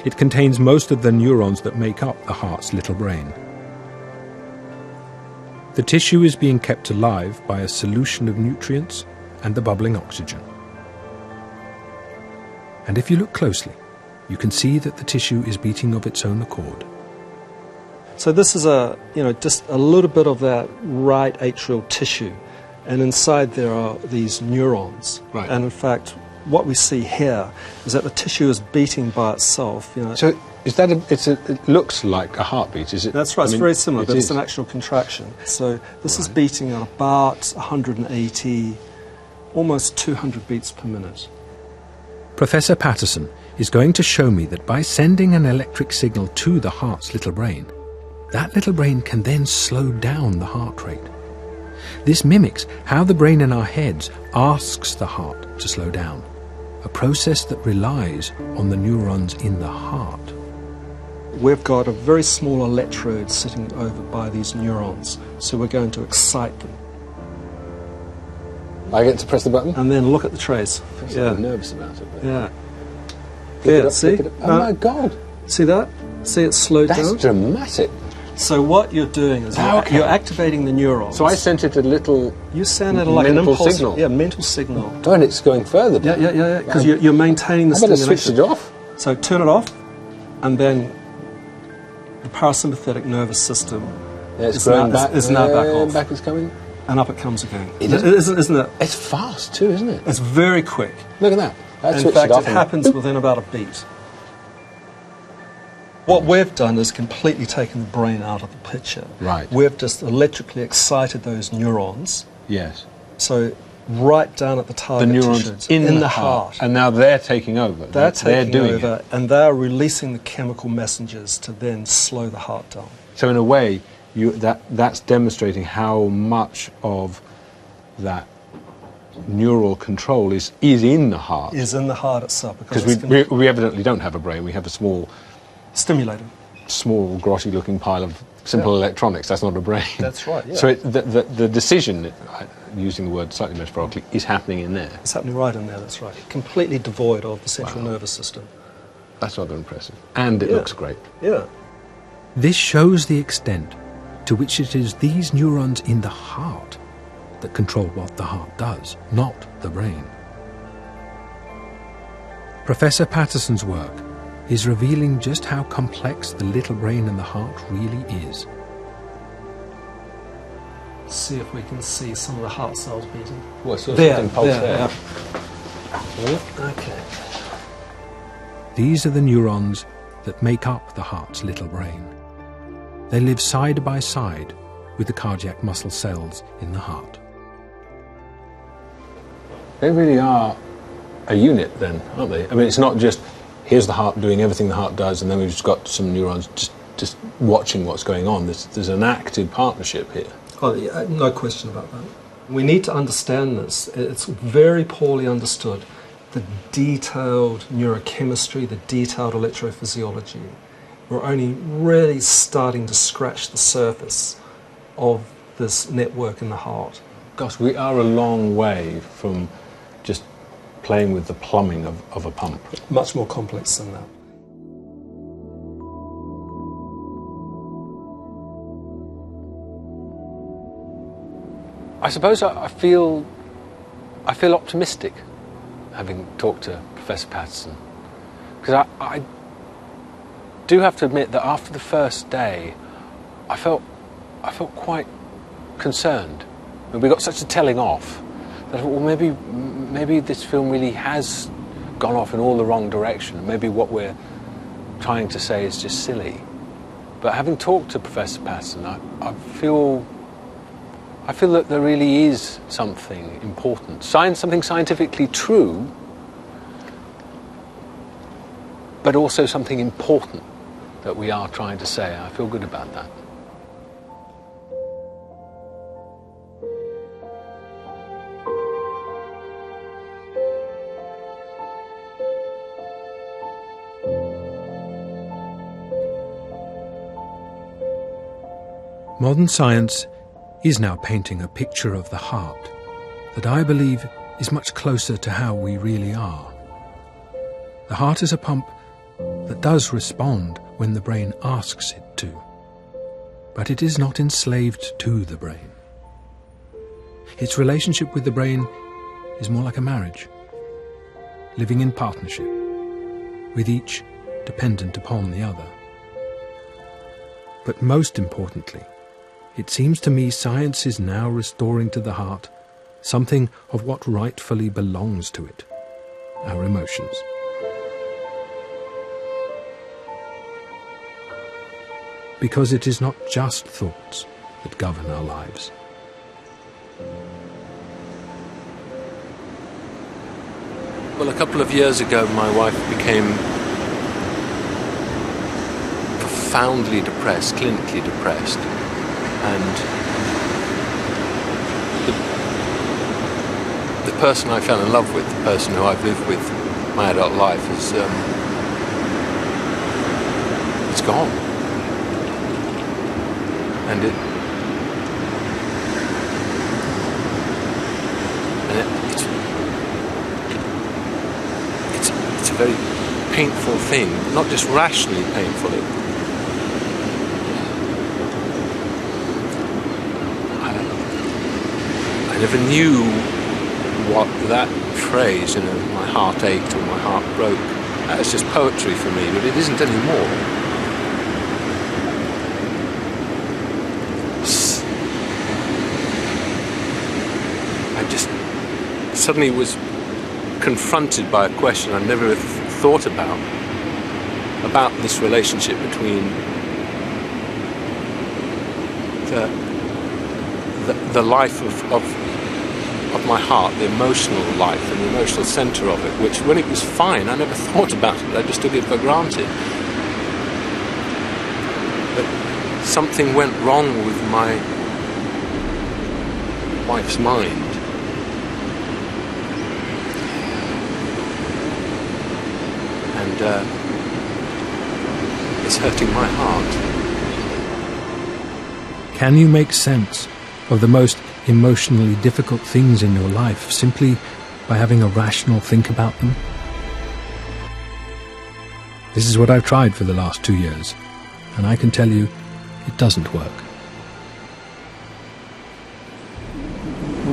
Speaker 2: It contains most of the neurons that make up the heart's little brain. The tissue is being kept alive by a solution of nutrients and the bubbling oxygen. And if you look closely, you can see that the tissue is beating of its own accord.
Speaker 18: So this is just a little bit of that right atrial tissue, and inside there are these neurons.
Speaker 13: Right.
Speaker 18: And in fact, what we see here is that the tissue is beating by itself.
Speaker 13: So is that it looks like a heartbeat, is it?
Speaker 18: That's right, it's very similar, but
Speaker 13: is.
Speaker 18: it's an actual contraction. So this is beating at about 180, almost 200 beats per minute.
Speaker 2: Professor Patterson is going to show me that by sending an electric signal to the heart's little brain, that little brain can then slow down the heart rate. This mimics how the brain in our heads asks the heart to slow down, a process that relies on the neurons in the heart.
Speaker 18: We've got a very small electrode sitting over by these neurons, so we're going to excite them.
Speaker 13: I get to press the button?
Speaker 18: And then look at the trace.
Speaker 13: I'm so nervous about it. But...
Speaker 18: Yeah.
Speaker 13: Pick it
Speaker 18: Yeah,
Speaker 13: up,
Speaker 18: see?
Speaker 13: pick it up. Oh my God.
Speaker 18: See that? See it slowed down?
Speaker 13: That's dramatic.
Speaker 18: So what you're doing is you're activating the neurons.
Speaker 13: So I sent it a little
Speaker 18: You sent it like an
Speaker 13: mental
Speaker 18: impulse
Speaker 13: signal.
Speaker 18: Yeah, mental signal.
Speaker 13: Oh, and it's going further down.
Speaker 18: Yeah, because you're maintaining the
Speaker 13: I better
Speaker 18: stimulation.
Speaker 13: switch it off.
Speaker 18: So turn it off, and then the parasympathetic nervous system
Speaker 13: it's going back.
Speaker 18: is now back off.
Speaker 13: Back is coming.
Speaker 18: And up it comes again.
Speaker 13: Isn't
Speaker 18: it?
Speaker 13: It's fast too, isn't it?
Speaker 18: It's very quick.
Speaker 13: Look at that. I
Speaker 18: In
Speaker 13: switched
Speaker 18: fact,
Speaker 13: it off
Speaker 18: it happens within about a beat. What we've done is completely taken the brain out of the picture.
Speaker 13: Right.
Speaker 18: We've just electrically excited those neurons.
Speaker 13: Yes.
Speaker 18: So right down at the
Speaker 13: The
Speaker 18: target
Speaker 13: neurons
Speaker 18: tissues,
Speaker 13: in the heart. And now they're taking over.
Speaker 18: They're taking
Speaker 13: doing
Speaker 18: over,
Speaker 13: it.
Speaker 18: and they're releasing the chemical messengers to then slow the heart down.
Speaker 13: So in a way, that's demonstrating how much of that neural control is in the heart.
Speaker 18: Is in the heart itself.
Speaker 13: Because we evidently don't have a brain. We have a small...
Speaker 18: Stimulator.
Speaker 13: Small, grotty-looking pile of simple electronics. That's not a brain.
Speaker 18: That's right, yeah.
Speaker 13: So the decision, using the word slightly metaphorically, is happening in there.
Speaker 18: It's happening right in there, that's right. Completely devoid of the central nervous system.
Speaker 13: That's rather impressive. And it looks great.
Speaker 18: Yeah.
Speaker 2: This shows the extent to which it is these neurons in the heart that control what the heart does, not the brain. Professor Patterson's work is revealing just how complex the little brain and the heart really is.
Speaker 18: See if we can see some of the heart cells beating.
Speaker 13: Well, sort of
Speaker 18: there,
Speaker 13: impulse
Speaker 18: there.
Speaker 13: Yeah.
Speaker 18: Okay.
Speaker 2: These are the neurons that make up the heart's little brain. They live side by side with the cardiac muscle cells in the heart.
Speaker 13: They really are a unit then, aren't they? I mean, it's not just, here's the heart doing everything the heart does, and then we've just got some neurons just watching what's going on. There's an active partnership here.
Speaker 18: Oh, yeah, no question about that. We need to understand this. It's very poorly understood. The detailed neurochemistry, the detailed electrophysiology. We're only really starting to scratch the surface of this network in the heart.
Speaker 13: Gosh, we are a long way from just playing with the plumbing of a pump.
Speaker 18: Much more complex than that.
Speaker 5: I suppose I feel optimistic having talked to Professor Patterson, because I do have to admit that after the first day I felt quite concerned. And we got such a telling off that I thought, well, maybe this film really has gone off in all the wrong direction. Maybe what we're trying to say is just silly. But having talked to Professor Patterson, I feel that there really is something important, something scientifically true, but also something important that we are trying to say. I feel good about that.
Speaker 2: Modern science is now painting a picture of the heart that I believe is much closer to how we really are. The heart is a pump that does respond when the brain asks it to, but it is not enslaved to the brain. Its relationship with the brain is more like a marriage, living in partnership, with each dependent upon the other. But most importantly, it seems to me science is now restoring to the heart something of what rightfully belongs to it, our emotions. Because it is not just thoughts that govern our lives.
Speaker 19: Well, a couple of years ago, my wife became profoundly depressed, clinically depressed. And the person I fell in love with, the person who I've lived with my adult life, is it's gone. And it's a very painful thing, not just rationally painful. I never knew what that phrase, my heart ached or my heart broke. That's just poetry for me, but it isn't anymore. I just suddenly was confronted by a question I never thought about this relationship between the life of my heart, the emotional life and the emotional centre of it, which when it was fine I never thought about it, I just took it for granted. But something went wrong with my wife's mind. And it's hurting my heart.
Speaker 2: Can you make sense of the most emotionally difficult things in your life simply by having a rational think about them? This is what I've tried for the last 2 years, and I can tell you, it doesn't work.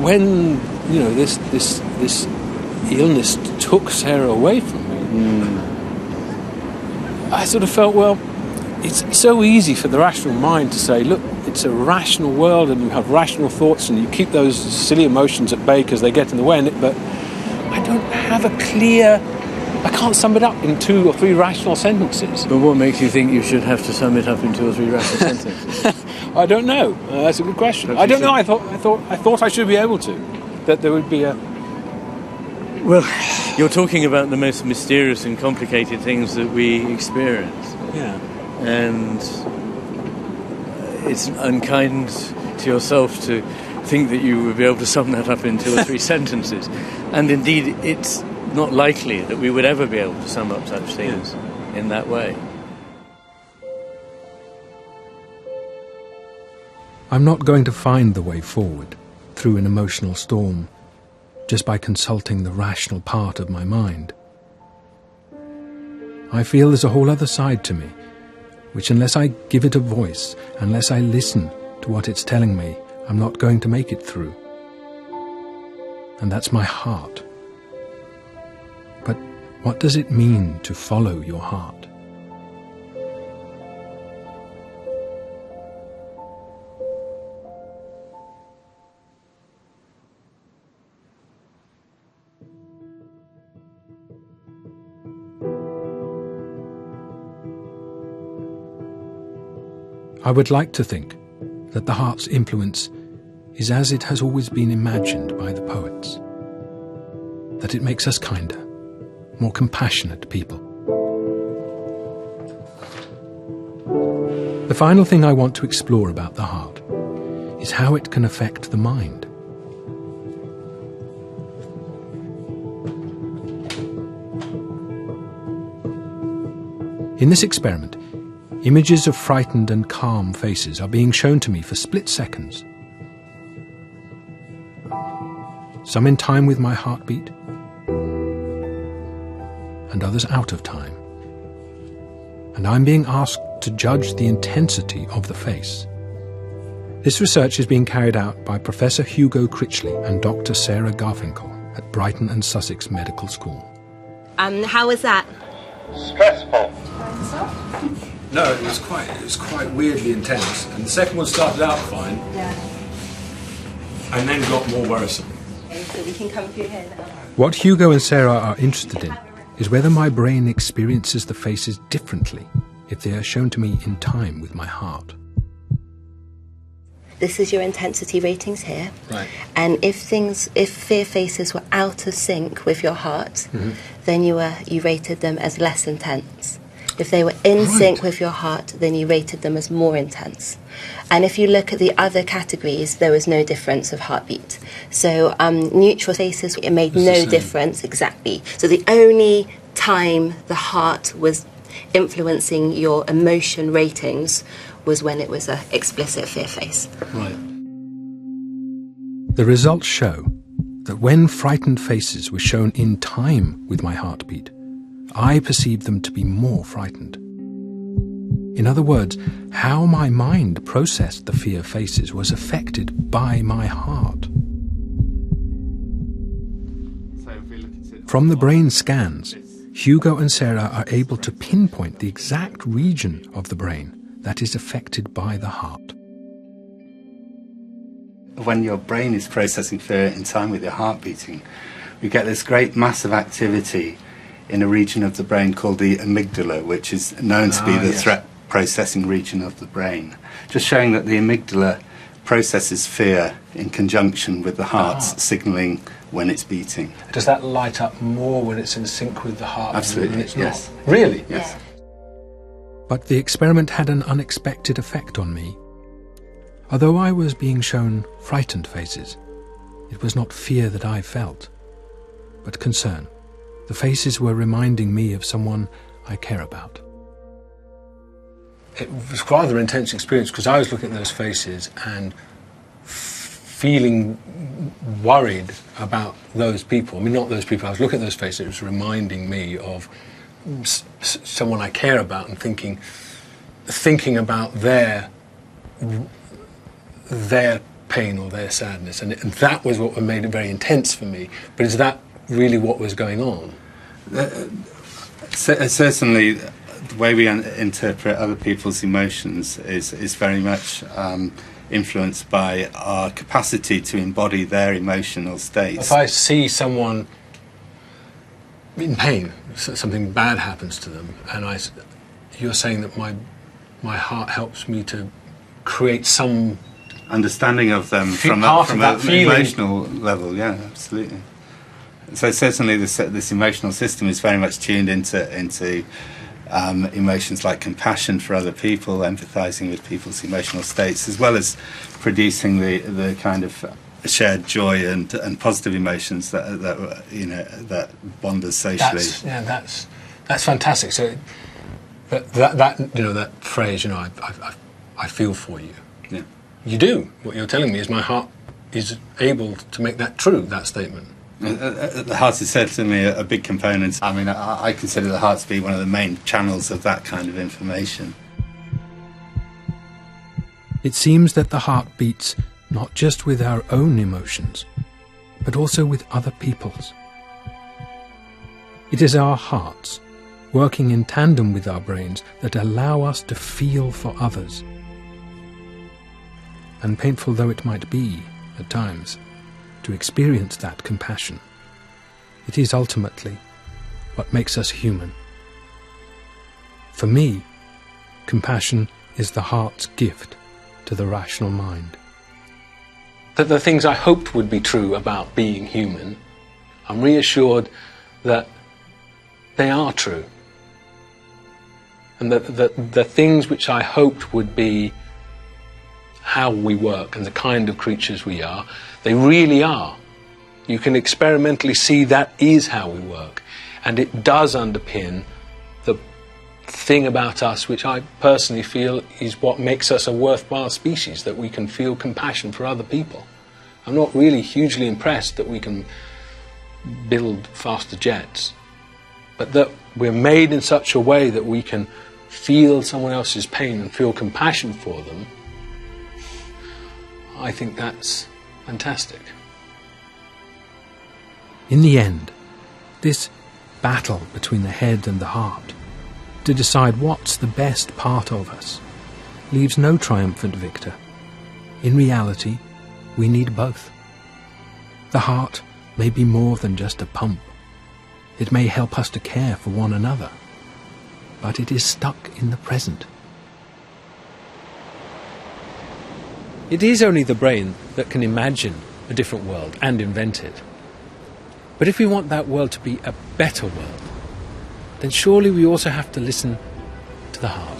Speaker 19: When this illness took Sarah away from me, I sort of felt, well, it's so easy for the rational mind to say, look, it's a rational world and you have rational thoughts and you keep those silly emotions at bay because they get in the way, but I don't have I can't sum it up in 2 or 3 rational sentences.
Speaker 14: But what makes you think you should have to sum it up in 2 or 3 rational sentences?
Speaker 19: I don't know. That's a good question.
Speaker 14: Perhaps
Speaker 19: I don't know. I thought I should be able to. That there would be a...
Speaker 14: Well, you're talking about the most mysterious and complicated things that we experience.
Speaker 19: Yeah.
Speaker 14: And it's unkind to yourself to think that you would be able to sum that up in 2 or 3 sentences. And indeed, it's not likely that we would ever be able to sum up such things in that way.
Speaker 2: I'm not going to find the way forward through an emotional storm just by consulting the rational part of my mind. I feel there's a whole other side to me, which unless I give it a voice, unless I listen to what it's telling me, I'm not going to make it through. And that's my heart. But what does it mean to follow your heart? I would like to think that the heart's influence is as it has always been imagined by the poets, that it makes us kinder, more compassionate people. The final thing I want to explore about the heart is how it can affect the mind. In this experiment, images of frightened and calm faces are being shown to me for split seconds. Some in time with my heartbeat, and others out of time. And I'm being asked to judge the intensity of the face. This research is being carried out by Professor Hugo Critchley and Dr. Sarah Garfinkel at Brighton and Sussex Medical School.
Speaker 20: How was that?
Speaker 11: Stressful.
Speaker 3: No, it was quite weirdly intense. And the second one started out fine.
Speaker 20: Yeah.
Speaker 3: And then got more worrisome.
Speaker 20: So we can come through here now.
Speaker 2: What Hugo and Sarah are interested in is whether my brain experiences the faces differently if they are shown to me in time with my heart.
Speaker 20: This is your intensity ratings here.
Speaker 3: Right.
Speaker 20: And if fear faces were out of sync with your heart, then you rated them as less intense. If they were in sync with your heart, then you rated them as more intense. And if you look at the other categories, there was no difference of heartbeat. So neutral faces, it made no difference, exactly. So the only time the heart was influencing your emotion ratings was when it was an explicit fear face.
Speaker 3: Right.
Speaker 2: The results show that when frightened faces were shown in time with my heartbeat, I perceived them to be more frightened. In other words, how my mind processed the fear faces was affected by my heart. From the brain scans, Hugo and Sarah are able to pinpoint the exact region of the brain that is affected by the heart.
Speaker 21: When your brain is processing fear in time with your heart beating, we get this great massive activity in a region of the brain called the amygdala, which is known to be the threat processing region of the brain. Just showing that the amygdala processes fear in conjunction with the heart's signalling when it's beating.
Speaker 3: Does that light up more when it's in sync with the heart
Speaker 21: Absolutely,
Speaker 3: than when it's
Speaker 21: yes.
Speaker 3: not? Really?
Speaker 21: Yes.
Speaker 2: But the experiment had an unexpected effect on me. Although I was being shown frightened faces, it was not fear that I felt, but concern. The faces were reminding me of someone I care about.
Speaker 3: It was quite an intense experience because I was looking at those faces and feeling worried about those people. I mean, not those people. I was looking at those faces. It was reminding me of someone I care about and thinking about their pain or their sadness, and that was what made it very intense for me. But is that really what was going on?
Speaker 21: Certainly, the way we interpret other people's emotions is very much influenced by our capacity to embody their emotional states.
Speaker 3: If I see someone in pain, something bad happens to them, and you're saying that my heart helps me to create some
Speaker 21: understanding of them from an emotional level. Yeah, absolutely. So certainly this emotional system is very much tuned into emotions like compassion for other people, empathising with people's emotional states, as well as producing the kind of shared joy and positive emotions that bond us socially.
Speaker 3: That's fantastic. So that phrase, I feel for you.
Speaker 21: Yeah.
Speaker 3: You do. What you're telling me is my heart is able to make that true. That statement.
Speaker 21: The heart is certainly a big component. I mean, I consider the heart to be one of the main channels of that kind of information.
Speaker 2: It seems that the heart beats not just with our own emotions, but also with other people's. It is our hearts, working in tandem with our brains, that allow us to feel for others. And painful though it might be, at times, to experience that compassion, it is ultimately what makes us human. For me, compassion is the heart's gift to the rational mind.
Speaker 3: That the things I hoped would be true about being human, I'm reassured that they are true. And that the things which I hoped would be how we work and the kind of creatures we are, they really are. You can experimentally see that is how we work. And it does underpin the thing about us which I personally feel is what makes us a worthwhile species, that we can feel compassion for other people. I'm not really hugely impressed that we can build faster jets, but that we're made in such a way that we can feel someone else's pain and feel compassion for them. I think that's fantastic.
Speaker 2: In the end, this battle between the head and the heart, to decide what's the best part of us, leaves no triumphant victor. In reality, we need both. The heart may be more than just a pump. It may help us to care for one another, but it is stuck in the present. It is only the brain that can imagine a different world and invent it. But if we want that world to be a better world, then surely we also have to listen to the heart.